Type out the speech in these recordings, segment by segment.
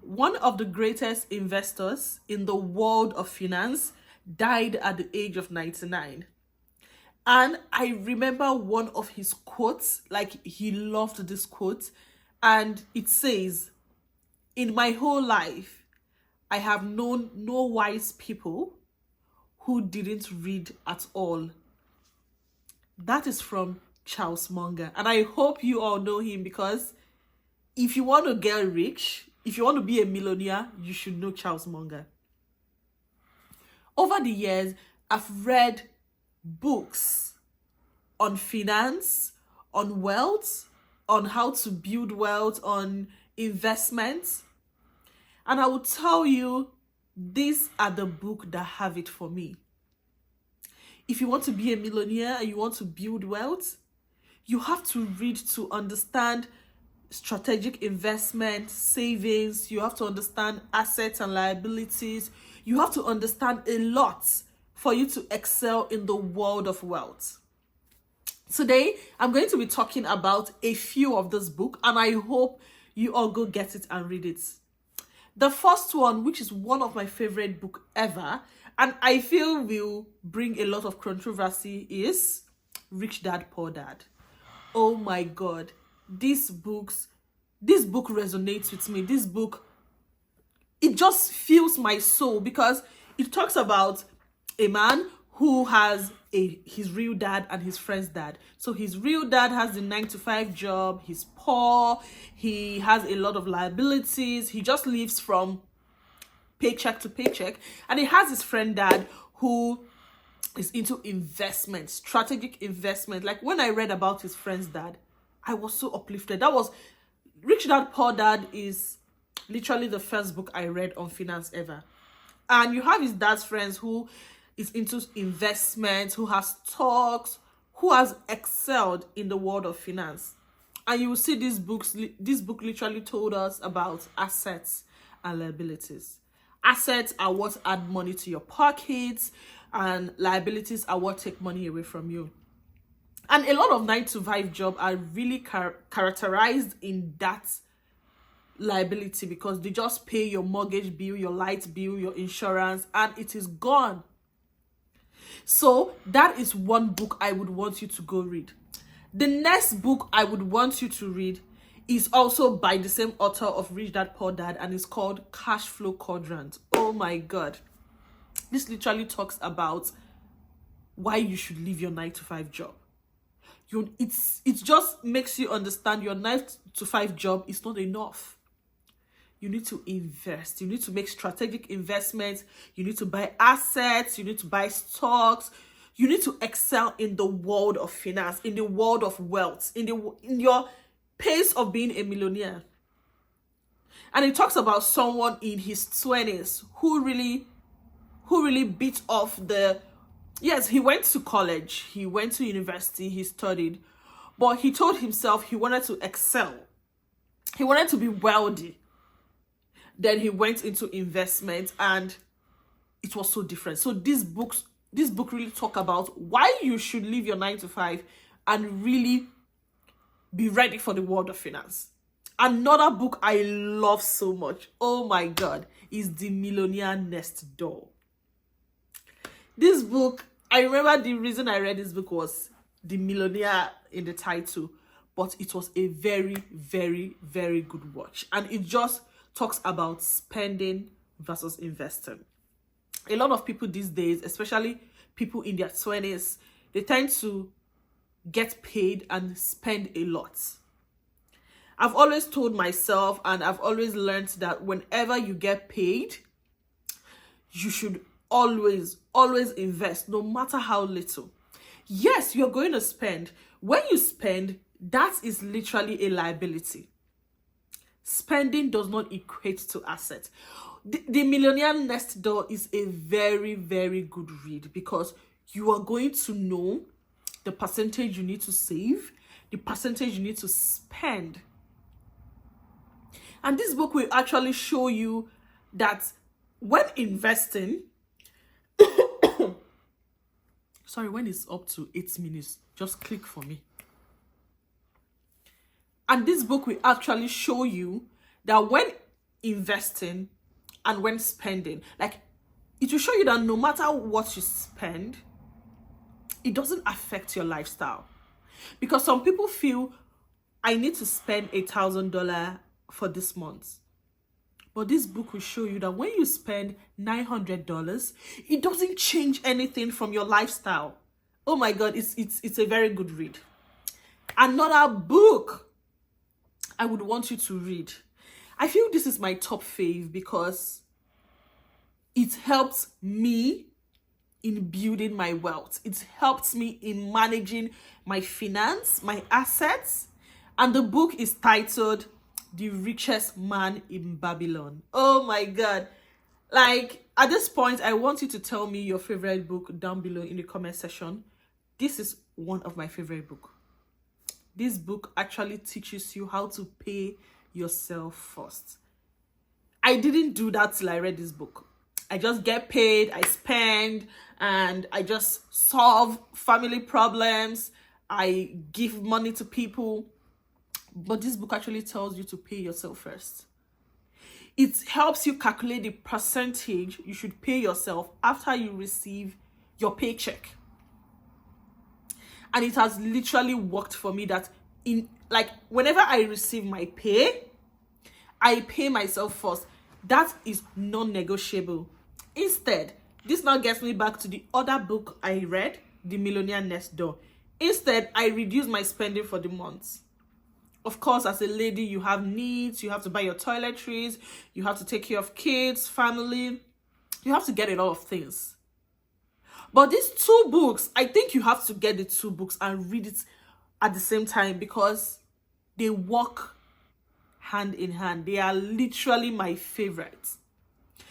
one of the greatest investors in the world of finance, died at the age of 99. And I remember one of his quotes, like he loved this quote, and it says, "In my whole life, I have known no wise people who didn't read at all." That is from Charles Munger. And I hope you all know him, because if you want to get rich, if you want to be a millionaire, you should know Charles Munger. Over the years, I've read books on finance, on wealth, on how to build wealth, on investments. And I will tell you, these are the books that have it for me. If you want to be a millionaire and you want to build wealth, you have to read to understand strategic investment, savings. You have to understand assets and liabilities. You have to understand a lot for you to excel in the world of wealth. Today, I'm going to be talking about a few of this book, and I hope you all go get it and read it. The first one, which is one of my favorite books ever, and I feel will bring a lot of controversy, is Rich Dad Poor Dad. Oh my God, this book resonates with me. This book, it just fills my soul, because it talks about a man who has his real dad and his friend's dad. So his real dad has the 9-to-5 job. He's poor. He has a lot of liabilities. He just lives from paycheck to paycheck. And he has his friend dad who is into investment, strategic investment. Like, when I read about his friend's dad, I was so uplifted. That was Rich Dad Poor Dad is literally the first book I read on finance ever. And you have his dad's friends who is into investment, who has stocks, who has excelled in the world of finance. And you will see this book literally told us about assets and liabilities. Assets are what add money to your pockets, and liabilities are what take money away from you. And a lot of 9-to-5 jobs are really characterized in that liability, because they just pay your mortgage bill, your light bill, your insurance, and it is gone. So that is one book I would want you to go read. The next book I would want you to read is also by the same author of Rich Dad Poor Dad, and it's called Cash Flow Quadrant. Oh my God. This literally talks about why you should leave your 9-to-5 job. It just makes you understand your 9-to-5 job is not enough. You need to invest. You need to make strategic investments. You need to buy assets. You need to buy stocks. You need to excel in the world of finance, in the world of wealth, in your pace of being a millionaire. And it talks about someone in his 20s who really beat off yes, he went to college, he went to university, he studied, but he told himself he wanted to excel. He wanted to be wealthy. Then he went into investment, and it was so different. So this book really talk about why you should leave your 9-to-5 and really be ready for the world of finance. Another book I love so much, oh my God, is The Millionaire Next Door. This book, I remember the reason I read this book was the millionaire in the title, but it was a very, very, very good watch. And it just talks about spending versus investing. A lot of people these days, especially people in their 20s, they tend to get paid and spend a lot. I've always told myself, and I've always learned, that whenever you get paid, you should always invest, no matter how little. Yes, you're going to spend. When you spend, that is literally a liability. Spending does not equate to asset. The Millionaire Next Door is a very, very good read, because you are going to know the percentage you need to save, the percentage you need to spend. And this book will actually show you that when investing, sorry, when it's up to 8 minutes, just click for me. And this book will actually show you that when investing and when spending. Like, it will show you that no matter what you spend, it doesn't affect your lifestyle. Because some people feel, I need to spend $1,000 for this month. But this book will show you that when you spend $900, it doesn't change anything from your lifestyle. Oh my God, it's a very good read. Another book I would want you to read. I feel this is my top fave because it helps me in building my wealth. It helps me in managing my finance, my assets. And the book is titled The Richest Man in Babylon. Oh my God. Like, at this point, I want you to tell me your favorite book down below in the comment section. This is one of my favorite books. This book actually teaches you how to pay yourself first. I didn't do that till I read this book. I just get paid, I spend, and I just solve family problems. I give money to people. But this book actually tells you to pay yourself first. It helps you calculate the percentage you should pay yourself after you receive your paycheck. And it has literally worked for me that whenever I receive my pay, I pay myself first. That is non-negotiable. Instead, this now gets me back to the other book I read, The Millionaire Next Door. Instead, I reduce my spending for the month. Of course, as a lady, you have needs. You have to buy your toiletries. You have to take care of kids, family. You have to get a lot of things. But these two books, I think you have to get the two books and read it at the same time because they work hand in hand. They are literally my favorites.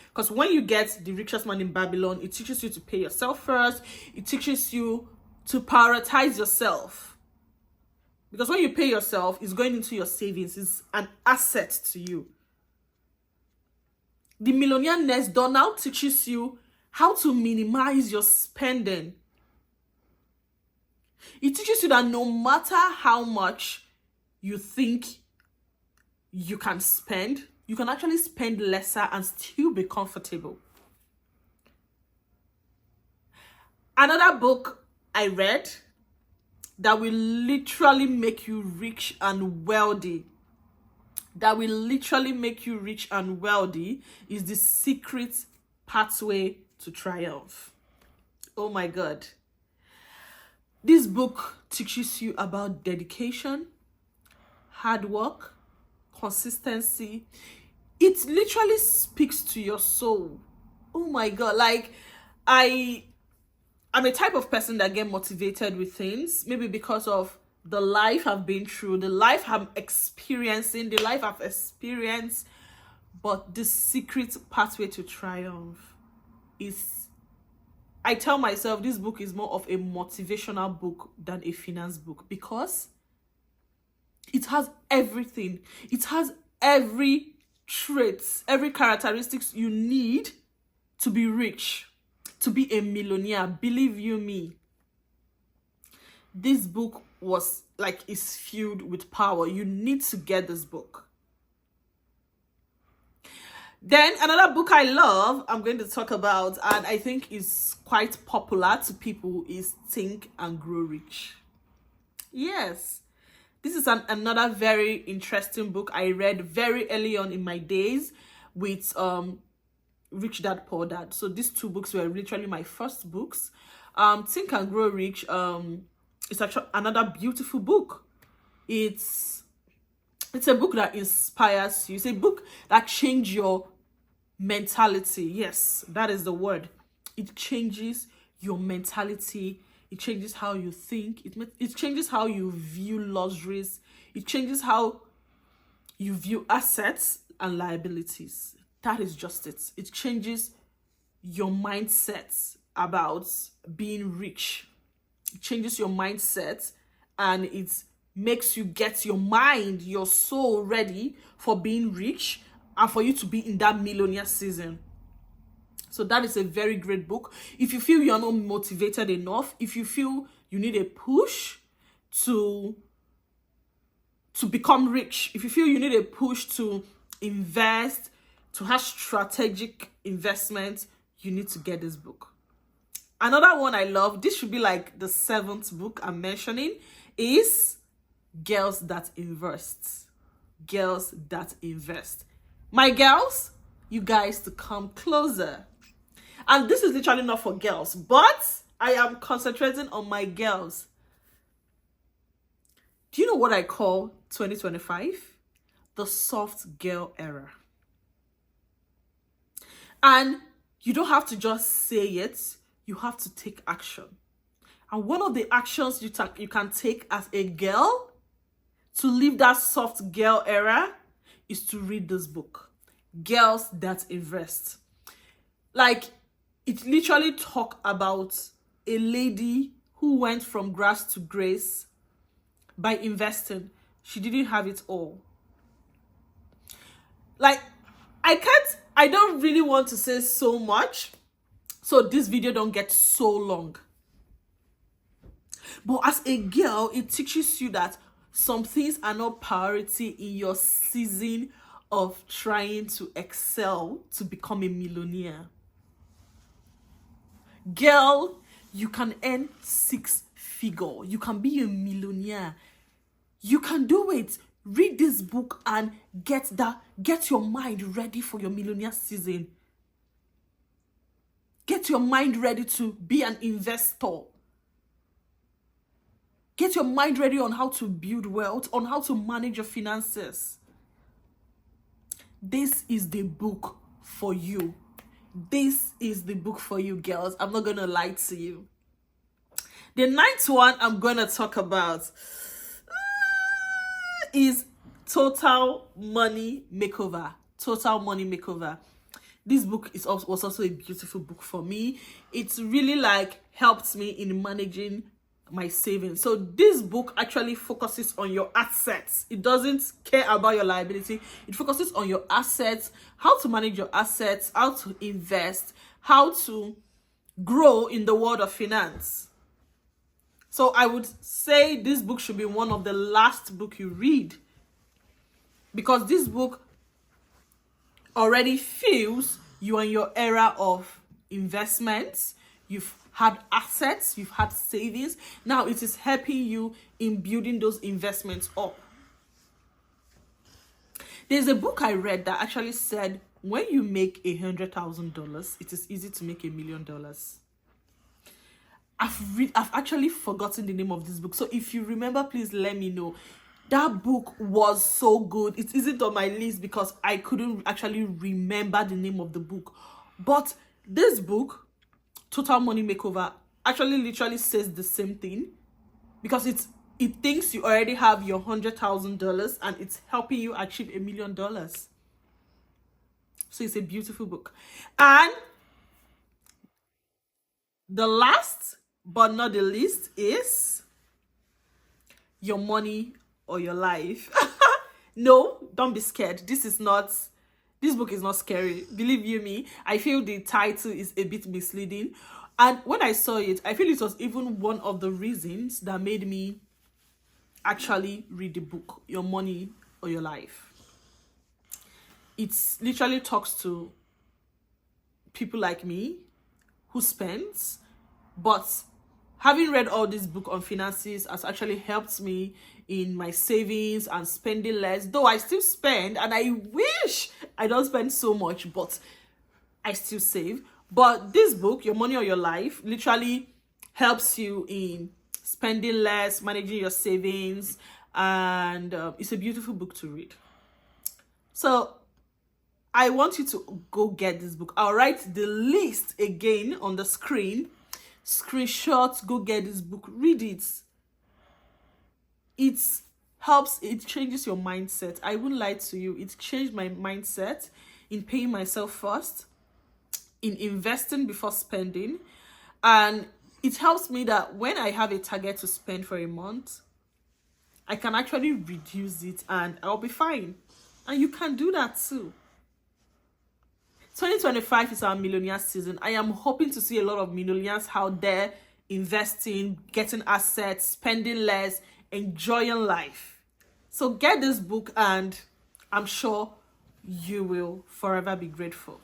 Because when you get The Richest Man in Babylon, it teaches you to pay yourself first. It teaches you to prioritize yourself. Because when you pay yourself, it's going into your savings. It's an asset to you. The Millionaire Next Door now teaches you how to minimize your spending. It teaches you that no matter how much you think you can spend, you can actually spend lesser and still be comfortable. Another book I read that will literally make you rich and wealthy, is The Secret Pathway to Triumph. Oh my God. This book teaches you about dedication, hard work, consistency. It literally speaks to your soul. Oh my God. Like, I'm a type of person that get motivated with things, maybe because of the life I've been through, the life I'm experiencing, the life I've experienced. But The Secret Pathway to Triumph is, I tell myself this book is more of a motivational book than a finance book because it has everything. It has every trait, every characteristics you need to be rich, to be a millionaire. Believe you me, this book is filled with power. You need to get this book. Then another book I love, I'm going to talk about, and I think is quite popular to people, is Think and Grow Rich. Yes, this is another very interesting book I read very early on in my days with Rich Dad Poor Dad. So these two books were literally my first books. Think and Grow Rich is actually another beautiful book. It's a book that inspires you. It's a book that changes your mentality. Yes, that is the word. It changes your mentality. It changes how you think. It changes how you view luxuries. It changes how you view assets and liabilities. That is just it. It changes your mindset about being rich. It changes your mindset and it makes you get your mind, your soul ready for being rich and for you to be in that millionaire season. So that is a very great book. If you feel you're not motivated enough, if you feel you need a push to become rich, if you feel you need a push to invest, to have strategic investment, you need to get this book. Another one I love, this should be like the 7th book I'm mentioning, is Girls That Invest. Girls That Invest. My girls, you guys to come closer. And this is literally not for girls, but I am concentrating on my girls. Do you know what I call 2025? The soft girl era. And you don't have to just say it, you have to take action. And one of the actions you can take as a girl to live that soft girl era is to read this book, Girls That Invest. Like, it literally talk about a lady who went from grass to grace by investing. She didn't have it all. Like, I don't really want to say so much, so this video don't get so long. But as a girl, it teaches you that some things are not priority in your season of trying to excel to become a millionaire. Girl, you can earn 6-figure. You can be a millionaire. You can do it. Read this book and get your mind ready for your millionaire season. Get your mind ready to be an investor. Get your mind ready on how to build wealth, on how to manage your finances. This is the book for you. This is the book for you, girls. I'm not going to lie to you. The 9th one I'm going to talk about is Total Money Makeover. Total Money Makeover. This book was also a beautiful book for me. It's really like helped me in managing my savings. So this book actually focuses on your assets. It doesn't care about your liability. It focuses on your assets, how to manage your assets, how to invest, how to grow in the world of finance. So I would say this book should be one of the last book you read, because this book already feels you are in your era of investments. You've had assets, you've had savings. Now it is helping you in building those investments up. There's a book I read that actually said when you make $100,000, it is easy to make $1 million. I've actually forgotten the name of this book. So if you remember, please let me know. That book was so good. It isn't on my list because I couldn't actually remember the name of the book. But this book, Total Money Makeover, actually literally says the same thing, because it thinks you already have your $100,000 and it's helping you achieve $1 million. So it's a beautiful book. And the last but not the least is Your Money or Your Life. No, don't be scared. This book is not scary. Believe you me, I feel the title is a bit misleading. And when I saw it, I feel it was even one of the reasons that made me actually read the book, Your Money or Your Life. It literally talks to people like me who spends, but having read all this book on finances has actually helped me in my savings and spending less. Though I still spend, and I wish I don't spend so much, but I still save. But this book, Your Money or Your Life, literally helps you in spending less, managing your savings, and it's a beautiful book to read. So I want you to go get this book. I'll write the list again on the screen. Screenshot, go get this book, read it. It changes your mindset. I won't lie to you. It changed my mindset in paying myself first, in investing before spending. And it helps me that when I have a target to spend for a month, I can actually reduce it and I'll be fine. And you can do that too. 2025 is our millionaire season. I am hoping to see a lot of millionaires out there investing, getting assets, spending less, enjoying life. So get this book and I'm sure you will forever be grateful.